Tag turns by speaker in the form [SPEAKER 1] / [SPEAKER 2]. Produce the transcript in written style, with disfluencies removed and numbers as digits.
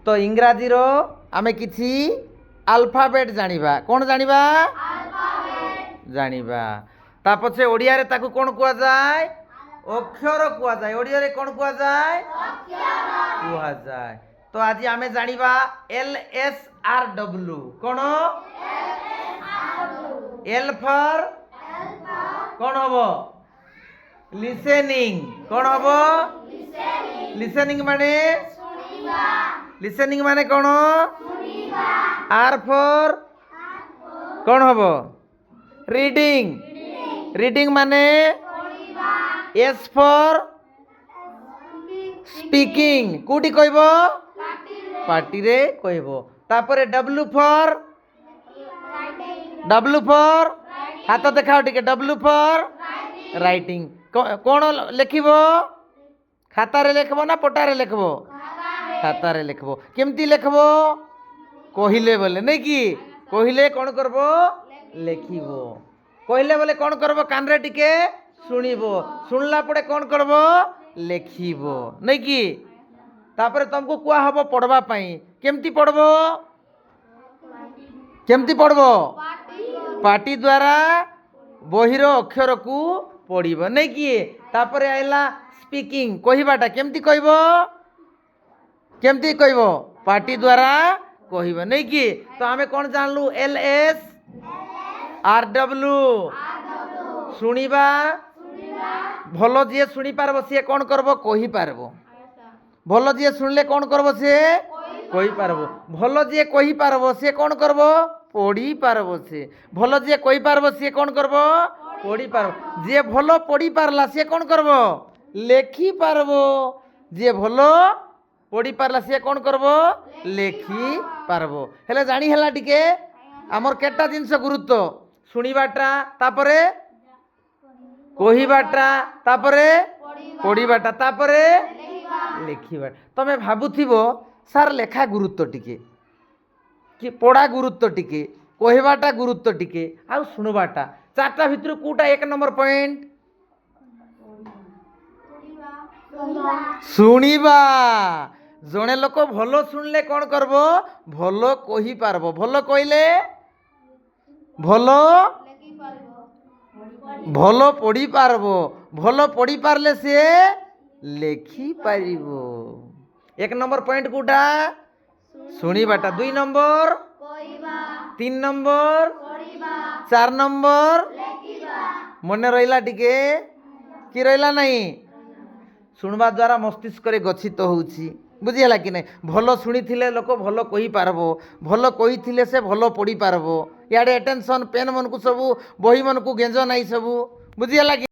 [SPEAKER 1] तो इंग्राजी रो आमे किछि अल्फाबेट जानिबा कोन जानिबा जानिबा ता पछे ओडिया रे ताकू कोन कुआ जाय अक्षर कुआ जाय ओडिया रे कोन कुआ जाय अक्षर कुआ जाय। तो आज आमे जानिबा LSRW कोन एल फॉर कोन हबो लिसनिंग कोन हबो लिसनिंग माने लिसनिंग माने कोन आर फॉर कोन हबो रीडिंग रीडिंग माने एस फॉर स्पीकिंग कोठी कहबो पार्टी रे कहबो। तापरे डब्ल्यू फॉर हाथ देखाओ टिके डब्ल्यू फॉर राइटिंग कोन लिखिबो खाता रे लिखबो ना पटा रे लिखबो खाता रे लिखबो केमती लिखबो कहिले बोले नहीं कि कहिले कोन करबो लिखिबो कहिले बोले कोन करबो कान रे टिके सुनिबो सुनला पड़े कोन करबो लिखिबो नहीं कि तापरे तुमको कुआ हबो पढ़वा पई केमती पढ़बो केमती पढ़बो पाटी द्वारा बहिर अक्षर को पढ़िबो नहीं कि तापरे आइला स्पीकिंग कहबाटा केमती कहबो केमती कहबो पाटी द्वारा कहबो नहीं कि। तो आमे कोन जानलु LSRW सुनिबा भलो जे सुनी पारबो से कोन करबो कहि पारबो भलो जे सुनले कोन करबो से कहि पारबो भलो जे कहि पारबो से कोन करबो पढ़ी पारबो से भलो जे कहि पारबो से कोन करबो पढ़ी पारबो जे भलो पढ़ी पारला से कोन करबो लेखी पारबो जे भलो पढ़ी पारला से कोन करबो लेखी पारबो। हेले जानी हला टिके हमर केटा जिंस गुरुत्व सुनिबाटा तापरे कहिबाटा तापरे पढ़ीबाटा तापरे लिखिबाटा। तमे भाबुथिबो सार लेखा गुरुत्व टिके कि पढ़ा गुरुत्व टिके कहबाटा गुरुत्व टिके आ सुनबाटा चारटा भितर कोटा एक नंबर पॉइंट सुनिबा जणे लोक भलो सुनले कोन करबो भलो कहि पारबो भलो कइले भलो भलो पढ़ी पारबो भलो पढ़ी पारले से लेखी पारिबो एक नंबर पॉइंट कोटा सुनिबाटा दुई नंबर तीन नंबर चार नंबर मन रहिला टिके कि रहिला नहीं सुनवा द्वारा मस्तिष्क रे गच्छित होउछि बुझिला कि नहीं भलो सुनी थिले लोक भलो कहि पारबो भलो कहि थिले से भलो पढ़ी पारबो याडे अटेंशन पेन मन को सब बही मन को गेंज नहीं सब बुझिला कि